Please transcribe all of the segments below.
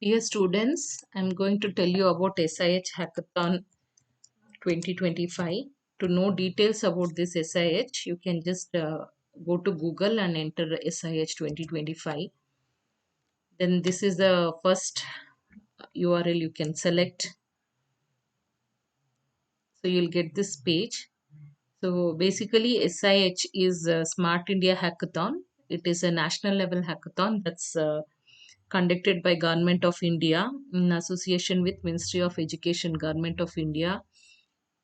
Dear students, I'm going to tell you about SIH Hackathon 2025. To know details about this SIH, you can just go to Google and enter SIH 2025. Then this is the first URL you can select. So you'll get this page. So basically SIH is Smart India Hackathon. It is a national level hackathon that's conducted by Government of India in association with Ministry of Education, Government of India,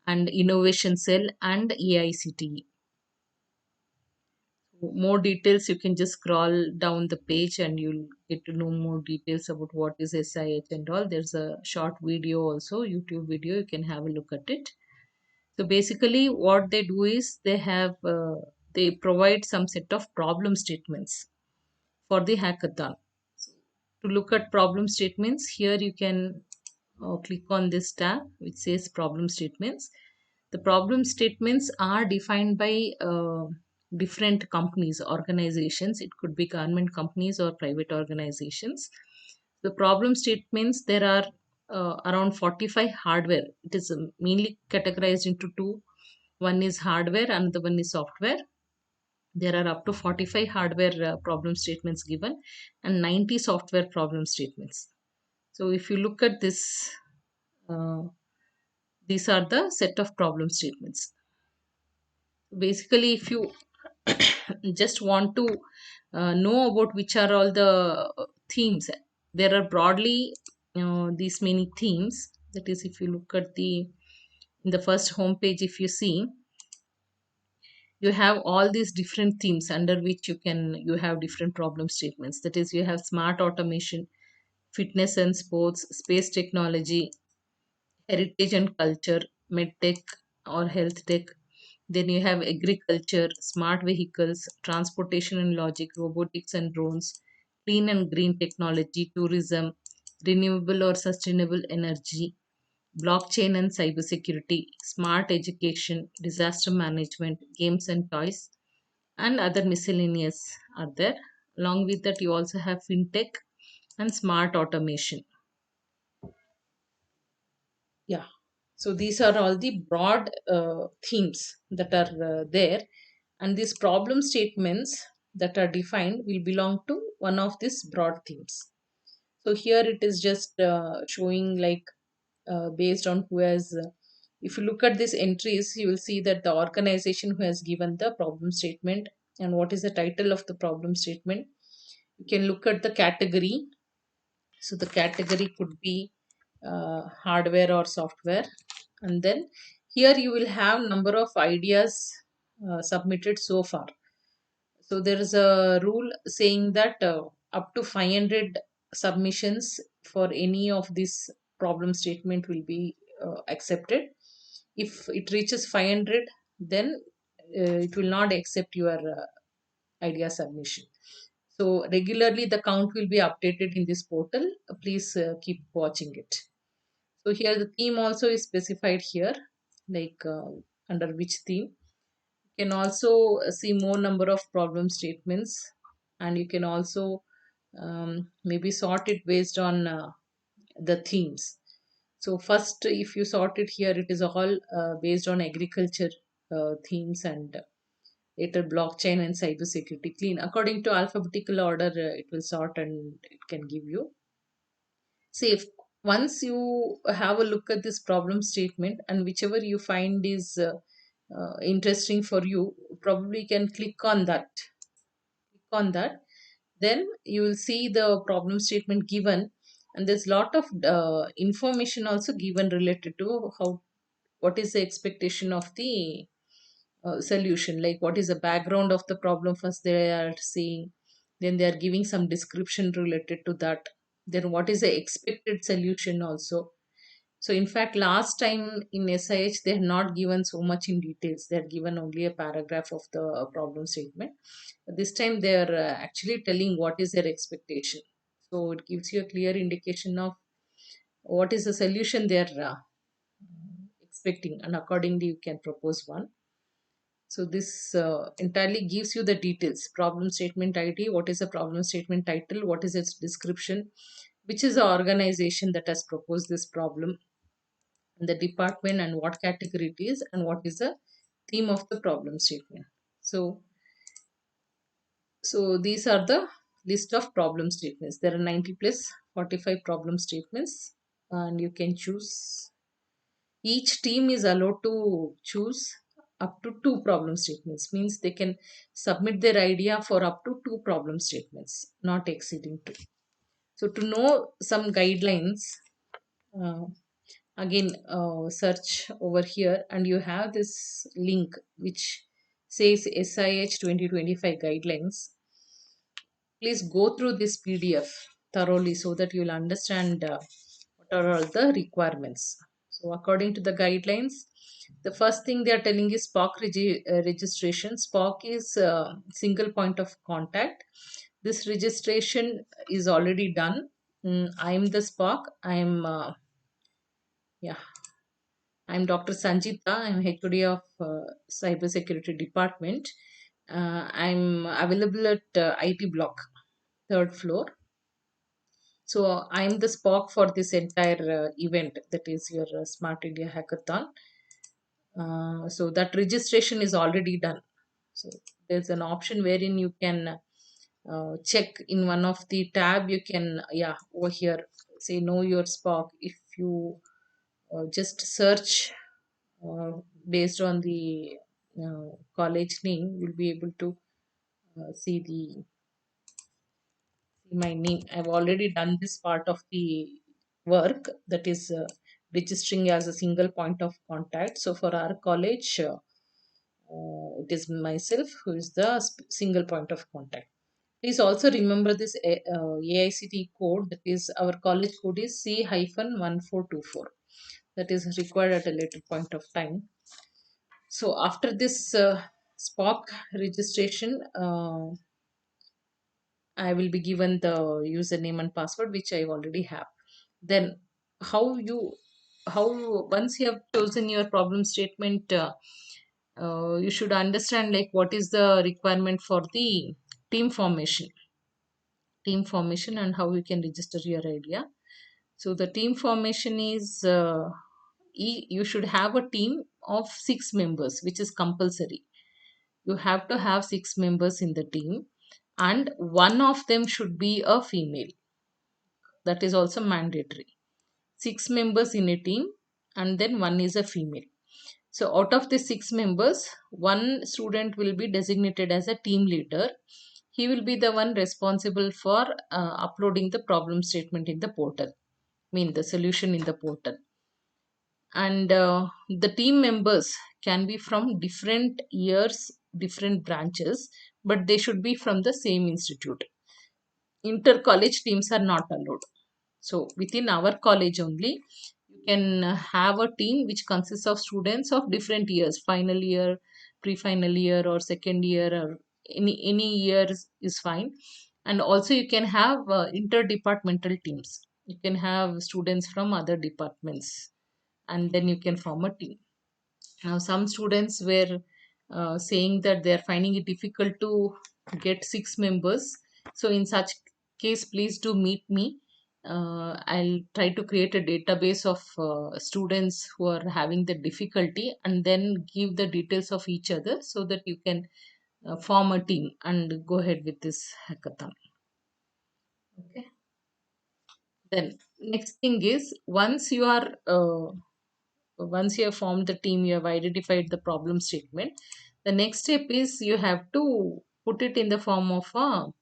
and Innovation Cell and AICTE. More details, you can just scroll down the page and you'll get to know more details about what is SIH and all. There's a short video also, YouTube video, you can have a look at it. So basically what they do is they provide some set of problem statements for the hackathon. To look at problem statements, here you can click on this tab which says problem statements. The problem statements are defined by different companies, organizations. It could be government companies or private organizations. The problem statements, there are around 45 hardware. It is mainly categorized into two. One is hardware, another one is software. There are up to 45 hardware problem statements given and 90 software problem statements. So if you look at this, uh, these are the set of problem statements. Basically, if you just want to know about which are all the themes, there are broadly these many themes. That is, if you look at the in the first home page, if you see, you have all these different themes under which you have different problem statements. That is, you have smart automation, fitness and sports, space technology, heritage and culture, medtech or health tech. Then you have agriculture, smart vehicles, transportation and logic, robotics and drones, clean and green technology, tourism, renewable or sustainable energy, blockchain and cybersecurity, smart education, disaster management, games and toys, and other miscellaneous are there. Along with that, you also have fintech and smart automation. Yeah. So these are all the broad themes that are there, and these problem statements that are defined will belong to one of these broad themes. So here it is just showing like based on who has. If you look at these entries, you will see that the organization who has given the problem statement and what is the title of the problem statement. You can look at the category. So the category could be hardware or software, and then here you will have number of ideas submitted so far. So there is a rule saying that up to 500 submissions for any of this problem statement will be accepted. If it reaches 500, then it will not accept your idea submission. So regularly the count will be updated in this portal. Please keep watching it. So here the theme also is specified here, like under which theme. You can also see more number of problem statements, and you can also maybe sort it based on the themes. So first, if you sort it here, it is all based on agriculture themes, and later blockchain and cybersecurity. Clean according to alphabetical order, it will sort and it can give you. See, if once you have a look at this problem statement and whichever you find is interesting for you, probably can click on that. Click on that, then you will see the problem statement given, and there's lot of information also given related to how what is the expectation of the solution, like what is the background of the problem first they are seeing, then they are giving some description related to that, then what is the expected solution also. So in fact last time in SIH they have not given so much in details, they are given only a paragraph of the problem statement. But this time they are actually telling what is their expectation, so it gives you a clear indication of what is the solution they are expecting, and accordingly you can propose one. So this entirely gives you the details. Problem statement ID, what is the problem statement title, what is its description, which is the organization that has proposed this problem, the department, and what category it is, and what is the theme of the problem statement. So so these are the list of problem statements. There are 90 plus 45 problem statements, and you can choose. Each team is allowed to choose up to two problem statements, means they can submit their idea for up to two problem statements, not exceeding two. So to know some guidelines, uh, again search over here, and you have this link which says SIH 2025 guidelines. Please go through this PDF thoroughly so that you'll understand what are all the requirements. So, according to the guidelines, the first thing they are telling is SPOC registration. SPOC is single point of contact. This registration is already done. I'm the SPOC. Yeah, I'm Dr. Sanjita. I'm HOD of Cybersecurity Department. I'm available at IT block, third floor. So I'm the SPOC for this entire event, that is your Smart India Hackathon. So that registration is already done. So there's an option wherein you can check in one of the tab. You can, yeah, over here say know your SPOC. If you just search based on the college name, you'll be able to see my name. I've already done this part of the work, that is registering as a single point of contact. So for our college, it is myself who is the single point of contact. Please also remember this AICT code, that is our college code is C-1424. That is required at a later point of time. So after this SPOC registration, I will be given the username and password, which I already have. Then how you how once you have chosen your problem statement, you should understand like what is the requirement for the team formation and how you can register your idea. So the team formation is you should have a team of 6 members, which is compulsory. You have to have 6 members in the team, and one of them should be a female. That is also mandatory. 6 members in a team, and then one is a female. So out of the 6 members, one student will be designated as a team leader. He will be the one responsible for uploading the problem statement in the portal, mean the solution in the portal. And the team members can be from different years, different branches, but they should be from the same institute. Inter college teams are not allowed. So within our college only, you can have a team which consists of students of different years, final year, pre-final year, or second year, or any year is fine. And also you can have interdepartmental teams. You can have students from other departments, and then you can form a team. Now, some students were saying that they are finding it difficult to get 6 members. So, in such case, please do meet me. I'll try to create a database of students who are having the difficulty, and then give the details of each other so that you can form a team and go ahead with this hackathon. Okay. Then next thing is, once you have formed the team, you have identified the problem statement. The next step is you have to put it in the form of a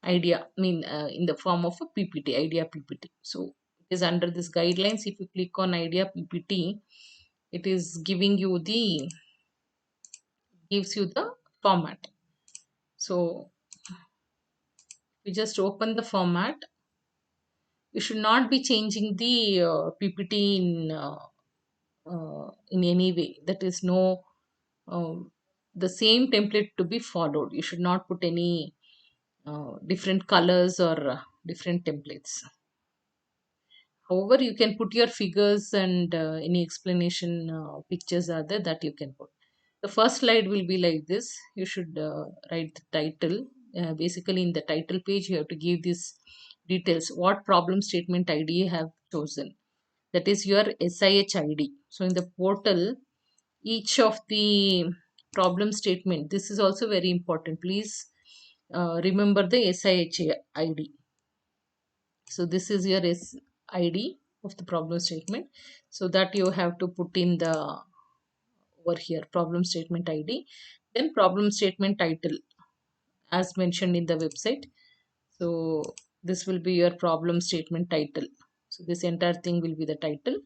idea, in the form of a PPT, idea PPT. So it is under this guidelines. If you click on idea PPT, it is gives you the format. So you just open the format. You should not be changing the PPT in any way. That is no the same template to be followed. You should not put any different colors or different templates. However, you can put your figures and any explanation pictures are there that you can put. The first slide will be like this. You should write the title. Basically, in the title page, you have to give this details, what problem statement ID you have chosen. That is your SIH ID. So in the portal, each of the problem statement, this is also very important. Please remember the SIH ID. So this is your ID of the problem statement. So that you have to put in the over here problem statement ID. Then problem statement title as mentioned in the website. So this will be your problem statement title. So this entire thing will be the title.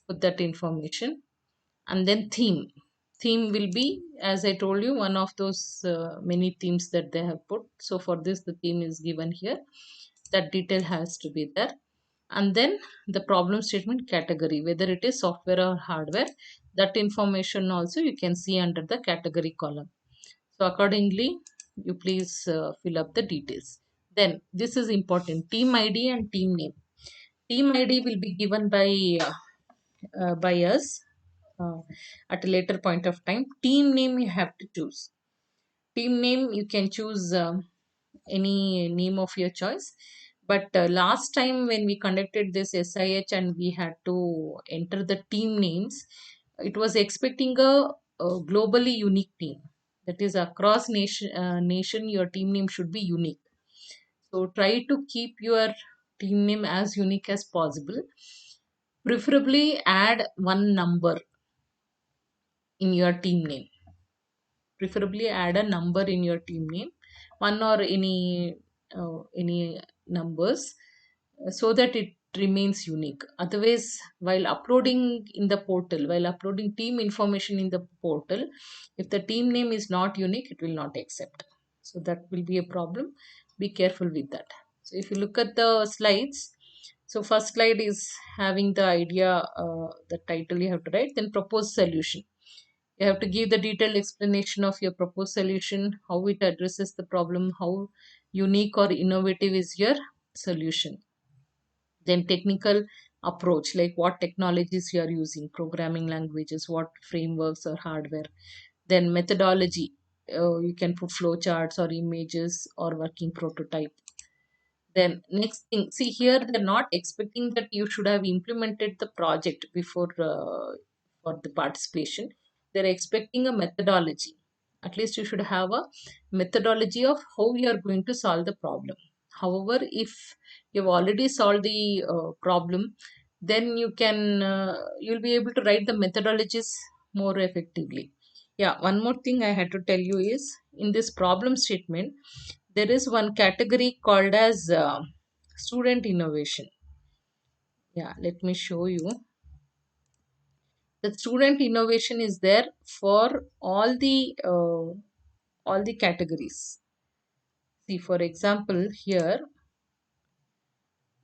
Put that information. And then theme will be, as I told you, one of those many themes that they have put. So for this the theme is given here. That detail has to be there. And then the problem statement category, whether it is software or hardware, that information also you can see under the category column. So accordingly you please fill up the details. Then this is important, team ID and team name. Team ID will be given by us uh, at a later point of time. Team name you have to choose. Team name you can choose any name of your choice. But last time when we conducted this SIH and we had to enter the team names, it was expecting a globally unique team. That is across nation, your team name should be unique. So try to keep your team name as unique as possible. Preferably add one number in your team name. Preferably add a number in your team name, one or any numbers, so that it remains unique. Otherwise, while uploading in the portal, while uploading team information in the portal, if the team name is not unique, it will not accept. So that will be a problem. Be careful with that. So if you look at the slides, so first slide is having the idea, the title you have to write, then propose solution. You have to give the detailed explanation of your proposed solution, how it addresses the problem, how unique or innovative is your solution. Then technical approach, like what technologies you are using, programming languages, what frameworks or hardware. Then methodology, you can put flowcharts or images or working prototype. Then next thing, see here they're not expecting that you should have implemented the project before for the participation. They're expecting a methodology. At least you should have a methodology of how you are going to solve the problem. However, if you've already solved the problem, then you'll be able to write the methodologies more effectively. Yeah, one more thing I had to tell you is in this problem statement there is one category called as student innovation. Yeah, let me show you. The student innovation is there for all the categories. See, for example, here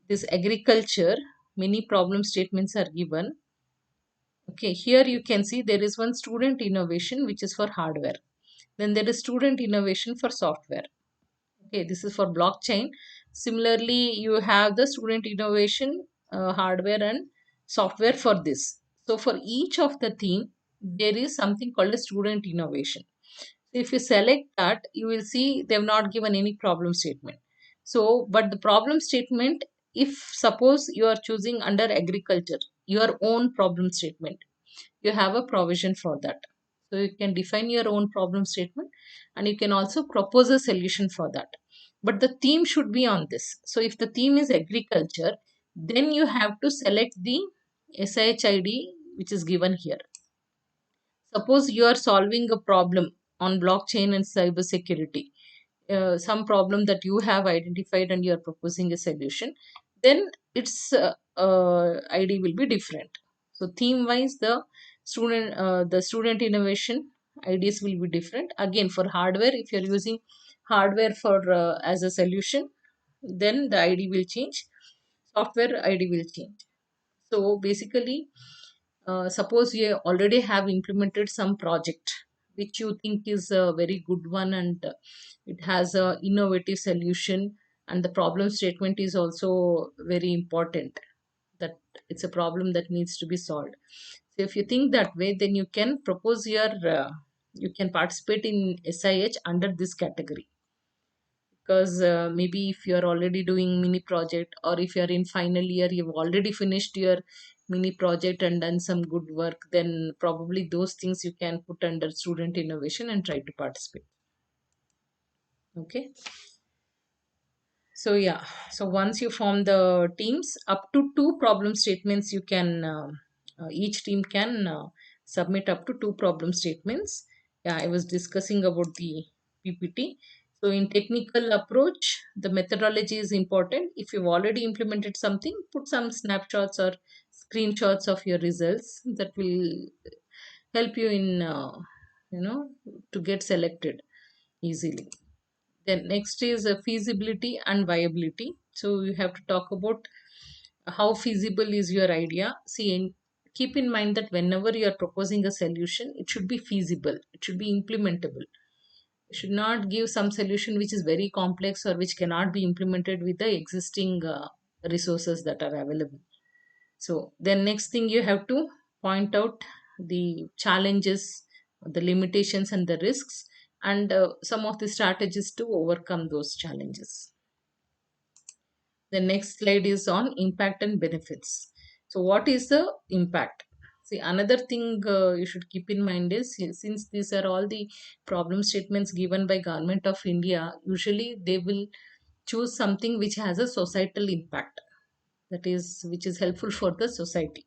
this agriculture, many problem statements are given. Okay, here you can see there is one student innovation which is for hardware. Then there is student innovation for software. Okay, this is for blockchain. Similarly, you have the student innovation, hardware and software for this. So for each of the theme, there is something called a student innovation. If you select that, you will see they have not given any problem statement. So, but the problem statement, if suppose you are choosing under agriculture, your own problem statement, you have a provision for that. So you can define your own problem statement and you can also propose a solution for that. But the theme should be on this. So if the theme is agriculture, then you have to select the SIHID which is given here. Suppose you are solving a problem on blockchain and cyber security, some problem that you have identified and you are proposing a solution, then its ID will be different. So theme wise, the student innovation IDs will be different. Again, for hardware, if you are using hardware for as a solution, then the ID will change. Software ID will change. So basically, suppose you already have implemented some project which you think is a very good one and it has a innovative solution and the problem statement is also very important, that it's a problem that needs to be solved. So if you think that way, then you can propose your you can participate in SIH under this category. because maybe if you're already doing mini project, or if you're in final year, you've already finished your mini project and done some good work, then probably those things you can put under student innovation and try to participate. Okay. So yeah, so once you form the teams, up to two problem statements you can, each team can submit up to two problem statements. Yeah, I was discussing about the PPT. So in technical approach, the methodology is important. If you've already implemented something, put some snapshots or screenshots of your results. That will help you in, you know, to get selected easily. Then next is feasibility and viability. So you have to talk about how feasible is your idea. See, keep in mind that whenever you are proposing a solution, it should be feasible. It should be implementable. You should not give some solution which is very complex or which cannot be implemented with the existing resources that are available. So then next thing you have to point out the challenges, the limitations and the risks, and some of the strategies to overcome those challenges. The next slide is on impact and benefits. So what is the impact? See, another thing you should keep in mind is, since these are all the problem statements given by Government of India, usually they will choose something which has a societal impact, that is which is helpful for the society.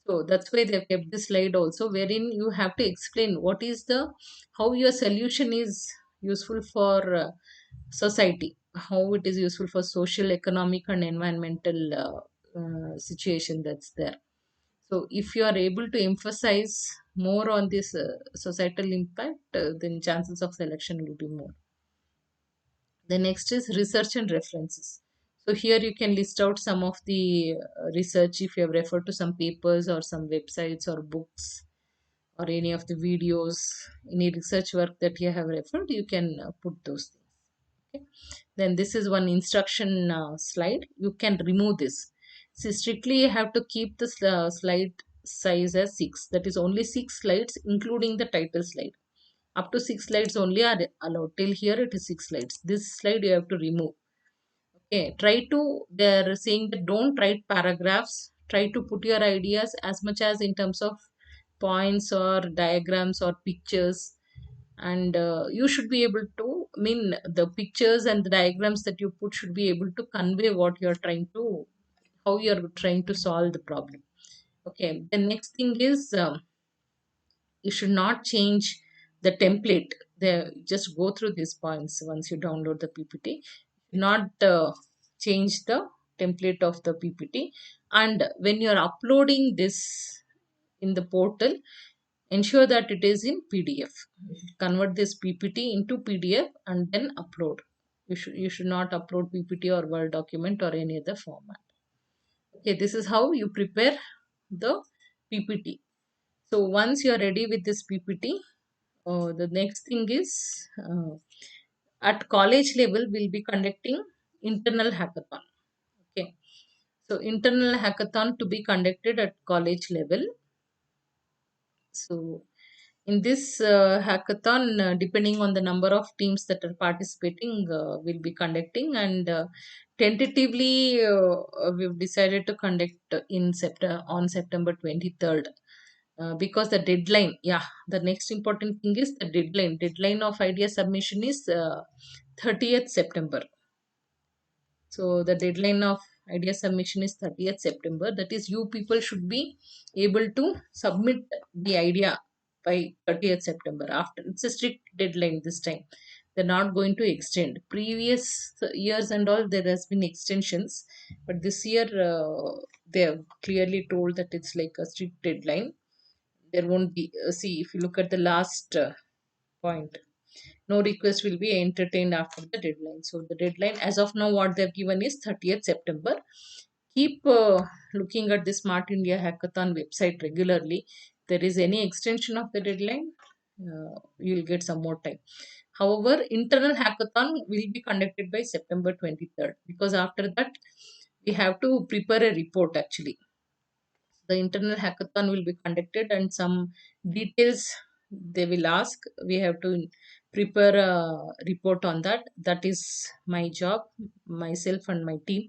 So that's why they've kept this slide also, wherein you have to explain what is the, how your solution is useful for society, how it is useful for social, economic, and environmental situation that's there. So if you are able to emphasize more on this societal impact, then chances of selection will be more. The next is research and references. So here you can list out some of the research, if you have referred to some papers or some websites or books or any of the videos, any research work that you have referred, you can put those things. Okay. Then this is one instruction slide. You can remove this. See, strictly you have to keep the slide size as 6. That is only 6 slides, including the title slide. Up to 6 slides only are allowed. Till here it is 6 slides. This slide you have to remove. Okay, try to, they're saying that don't write paragraphs. Try to put your ideas as much as in terms of points or diagrams or pictures. And you should be able to, I mean, the pictures and the diagrams that you put should be able to convey what you're trying to, how you're trying to solve the problem. Okay, the next thing is, you should not change the template. There, just go through these points once you download the PPT. Not change the template of the PPT. And when you are uploading this in the portal, ensure that it is in PDF. Convert this PPT into PDF and then upload. You should not upload PPT or Word document or any other format. Okay, this is how you prepare the PPT. So once you are ready with this PPT, the next thing is, at college level we'll be conducting internal hackathon. Okay, so internal hackathon to be conducted at college level. So in this hackathon, depending on the number of teams that are participating, we'll be conducting, and tentatively we've decided to conduct in on September 23rd. Because the deadline, yeah, the next important thing is the deadline of idea submission is 30th September. So the deadline of idea submission is 30th September. That is, you people should be able to submit the idea by 30th September. After, it's a strict deadline this time. They're not going to extend. Previous years and all, there has been extensions, but this year they have clearly told that it's like a strict deadline. There won't be. See, if you look at the last point, no request will be entertained after the deadline. So the deadline as of now what they've given is 30th September. Keep looking at the Smart India Hackathon website regularly. If there is any extension of the deadline, you'll get some more time. However, internal hackathon will be conducted by September 23rd, because after that we have to prepare a report actually. The internal hackathon will be conducted and some details they will ask. We have to prepare a report on that. That is my job. Myself and my team,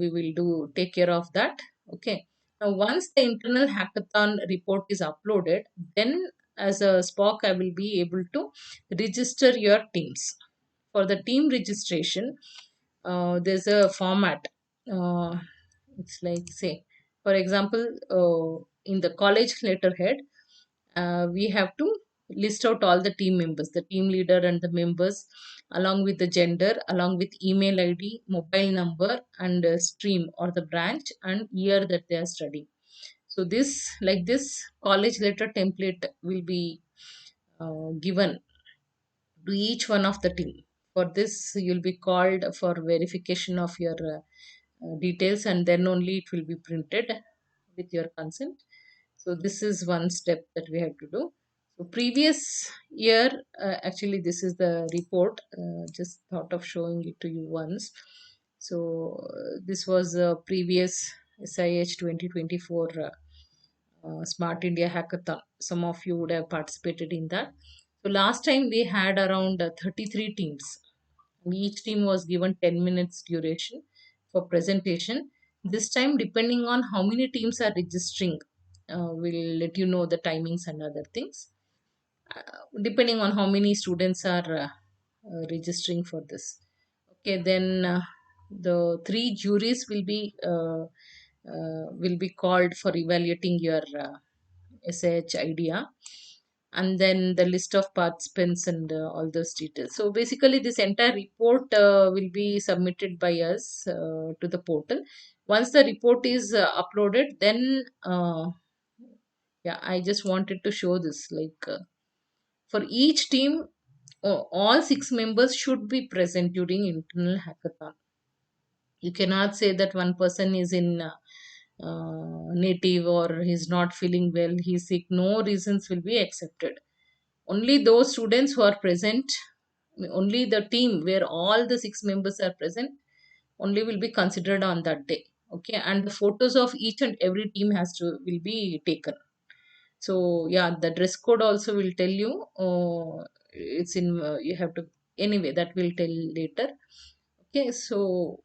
we will do take care of that. Okay. Now, once the internal hackathon report is uploaded, then as a SPOC, I will be able to register your teams. For the team registration, there's a format. Uh, it's like, say, for example, in the college letterhead, we have to list out all the team members, the team leader and the members, along with the gender, along with email ID, mobile number, and stream or the branch and year that they are studying. So this, like this, college letter template will be given to each one of the team. For this, you'll be called for verification of your details, and then only it will be printed with your consent. So this is one step that we have to do. So previous year, actually this is the report. Just thought of showing it to you once. So this was previous SIH 2024 Smart India Hackathon. Some of you would have participated in that. So last time we had around 33 teams. Each team was given 10 minutes duration for presentation. This time, depending on how many teams are registering, we'll let you know the timings and other things. Depending on how many students are registering for this. Okay, then the three juries will be called for evaluating your SH idea, and then the list of participants and all those details. So basically, this entire report will be submitted by us to the portal. Once the report is uploaded, then yeah, I just wanted to show this. Like for each team, all six members should be present during internal hackathon. You cannot say that one person is in native or he's not feeling well, he's sick. No reasons will be accepted. Only those students who are present, only the team where all the six members are present, only will be considered on that day. Okay, and the photos of each and every team will be taken. So yeah, the dress code also will tell you. It's in you have to, anyway, that will tell later. Okay, so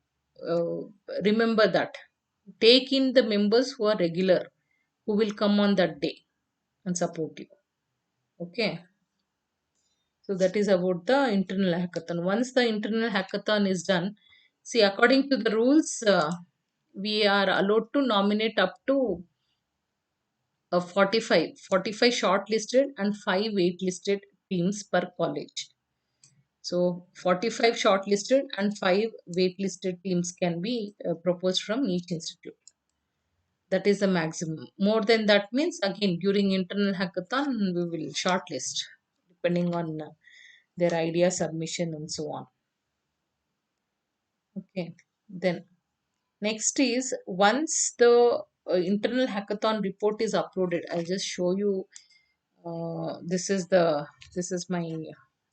uh, remember that. Take in the members who are regular, who will come on that day and support you. Okay, so that is about the internal hackathon. Once the internal hackathon is done, see, according to the rules, we are allowed to nominate up to 45 shortlisted and 5 waitlisted teams per college. So 45 shortlisted and 5 waitlisted teams can be proposed from each institute. That is the maximum. More than that means, again, during internal hackathon, we will shortlist depending on their idea submission and so on. Okay. Then next is, once the internal hackathon report is uploaded, I'll just show you. This is my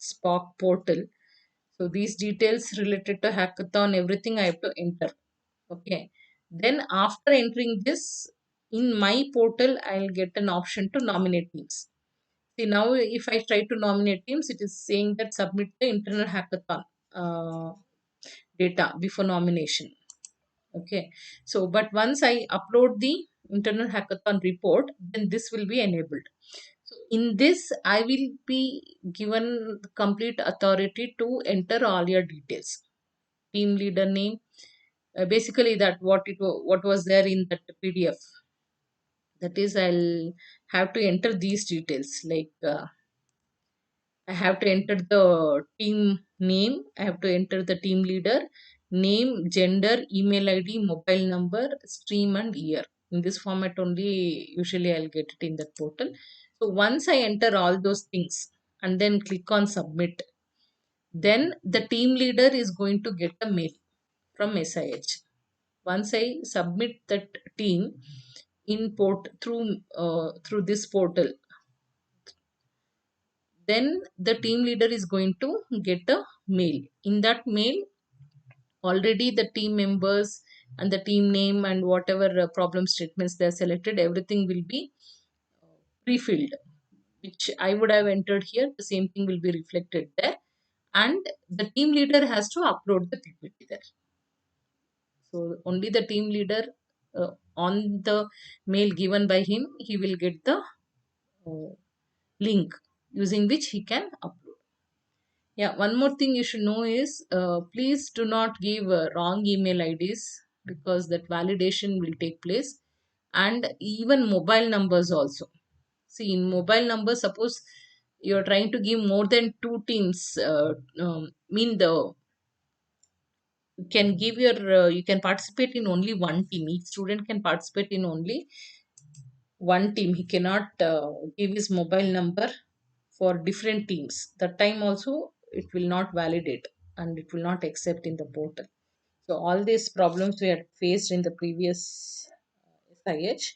SPOC portal. So these details related to hackathon, everything I have to enter. Okay. Then after entering this in my portal, I'll get an option to nominate teams. See, now if I try to nominate teams, it is saying that submit the internal hackathon uh, data before nomination. Okay. So, but once I upload the internal hackathon report, then this will be enabled. So in this, I will be given complete authority to enter all your details. Team leader name, basically that what was there in that PDF. That is, I'll have to enter these details, like I have to enter the team name, I have to enter the team leader name, gender, email ID, mobile number, stream and year. In this format only, usually I'll get it in that portal. So once I enter all those things and then click on submit, then the team leader is going to get a mail from SIH. Once I submit that team in port through this portal, then the team leader is going to get a mail. In that mail, already the team members and the team name and whatever problem statements they are selected, everything will be pre-filled. which I would have entered here, the same thing will be reflected there. And the team leader has to upload the PPT there. So only the team leader, on the mail given by him, he will get the link using which he can upload. Yeah, one more thing you should know is, please do not give wrong email IDs, because that validation will take place, and even mobile numbers also. See, in mobile numbers, suppose you're trying to give more than two teams, mean the you can give your you can participate in only one team. Each student can participate in only one team. He cannot give his mobile number for different teams. That time also it will not validate and it will not accept in the portal. So all these problems we had faced in the previous SIH.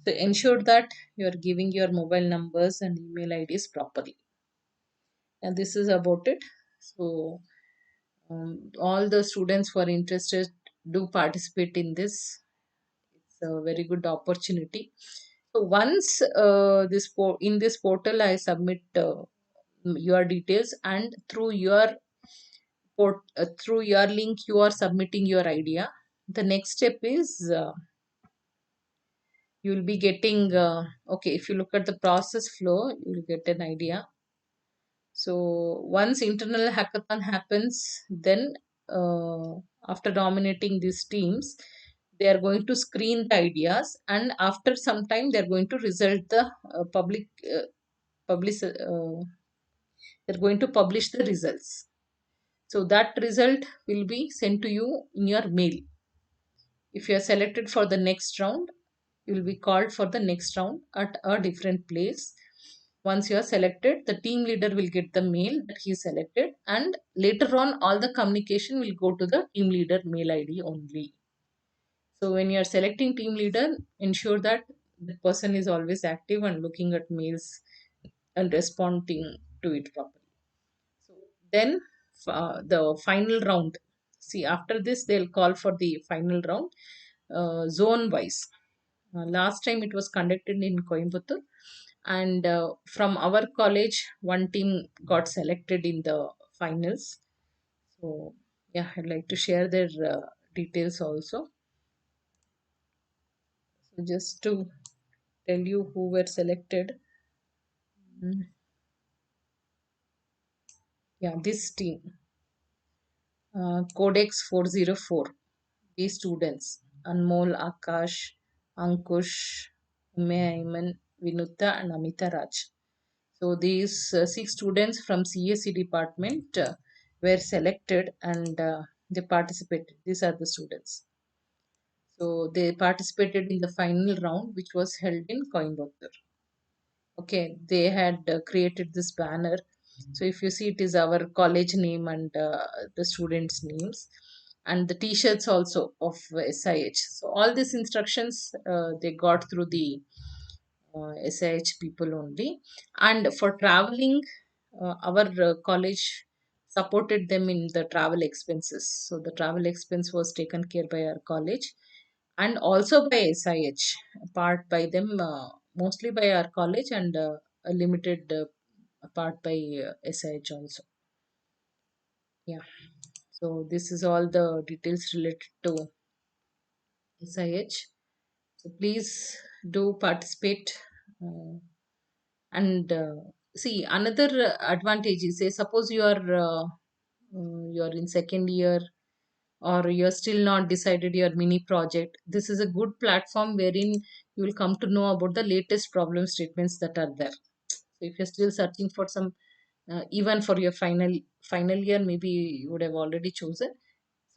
So ensure that you are giving your mobile numbers and email IDs properly. And this is about it. So all the students who are interested, do participate in this. It's a very good opportunity. So once in this portal I submit your details, and through your link you are submitting your idea. The next step is, you will be getting, okay, if you look at the process flow, you will get an idea. So once internal hackathon happens, then uh, after dominating these teams, they are going to screen the ideas, and after some time they are going to result the publish they're going to publish the results. So that result will be sent to you in your mail. If you are selected for the next round, you will be called for the next round at a different place. Once you are selected, the team leader will get the mail that he is selected, and later on, all the communication will go to the team leader mail ID only. So when you are selecting team leader, ensure that the person is always active and looking at mails and responding to it properly. So then the final round. See, after this, they'll call for the final round, zone wise. Last time it was conducted in Coimbatore, and from our college, one team got selected in the finals. So, yeah, I'd like to share their details also. So, just to tell you who were selected. Mm, yeah, this team, Codex 404, these students, Anmol, Akash, Ankush, Ume Ayman, Vinuta, and Amita Raj. So these six students from CSE department were selected, and they participated. These are the students. So they participated in the final round, which was held in Coimbatore. Okay, they had created this banner. So if you see, it is our college name and the students' names, and the T-shirts also of SIH. So all these instructions they got through the SIH people only. And for traveling, our college supported them in the travel expenses. So the travel expense was taken care by our college, and also by SIH, part by them, mostly by our college, and a limited part by SIH also. Yeah. So this is all the details related to SIH. So please do participate. Uh, and see, another advantage is, say suppose you are in second year, or you're still not decided your mini project. This is a good platform wherein you will come to know about the latest problem statements that are there. So if you're still searching for some, even for your final year, maybe you would have already chosen.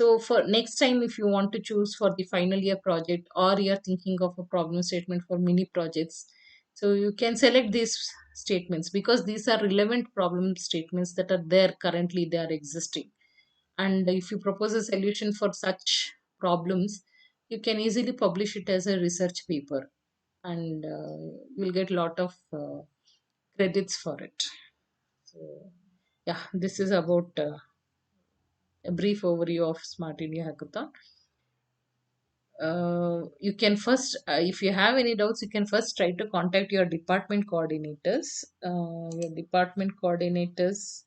So for next time, if you want to choose for the final year project, or you're thinking of a problem statement for mini projects, so you can select these statements, because these are relevant problem statements that are there currently, they are existing. And if you propose a solution for such problems, you can easily publish it as a research paper, and you'll get a lot of credits for it. So, yeah, this is about a brief overview of Smart India Hackathon. You can first, if you have any doubts, you can first try to contact your department coordinators. Your department coordinators,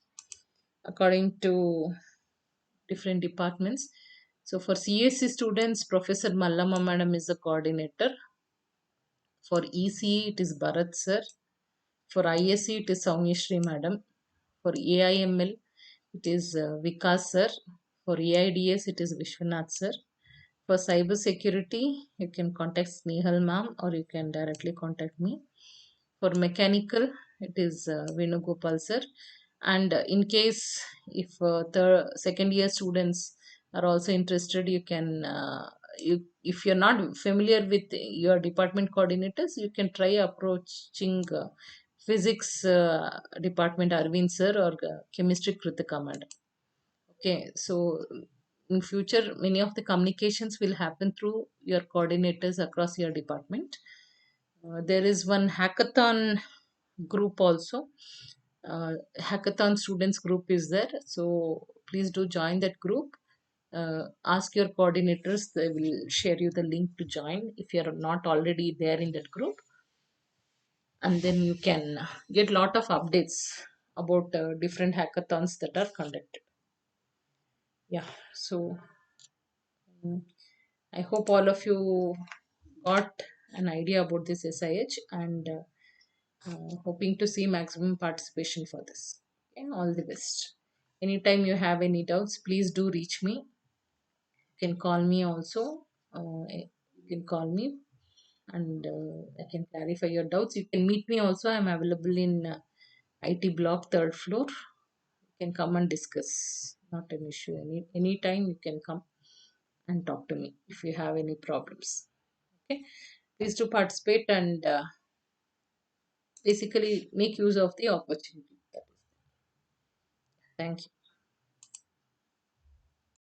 according to different departments. So for CSC students, Professor Mallama Madam is the coordinator. For ECE, it is Bharat sir. For ISC, it is Saumyashri Madam. For AIML, it is Vikas sir. For AIDS, it is Vishwanath sir. For cyber security, you can contact Snehal ma'am or you can directly contact me. For mechanical, it is Venugopal sir. And in case if the second year students are also interested, you can if you're not familiar with your department coordinators, you can try approaching physics department Arvind sir or chemistry Kritika madam. Okay, so in future, many of the communications will happen through your coordinators across your department. There is one hackathon group also. Hackathon students group is there, so please do join that group. Ask your coordinators; they will share you the link to join if you are not already there in that group, and then you can get lot of updates about different hackathons that are conducted. Yeah, so. mm, I hope all of you got an idea about this SIH and hoping to see maximum participation for this. Okay, all the best. Anytime you have any doubts, please do reach me. You can call me also. You can call me and I can clarify your doubts. You can meet me also. I'm available in IT block, third floor. You can come and discuss. Not an issue. Anytime you can come and talk to me if you have any problems. Okay, please do participate and basically make use of the opportunity. Thank you.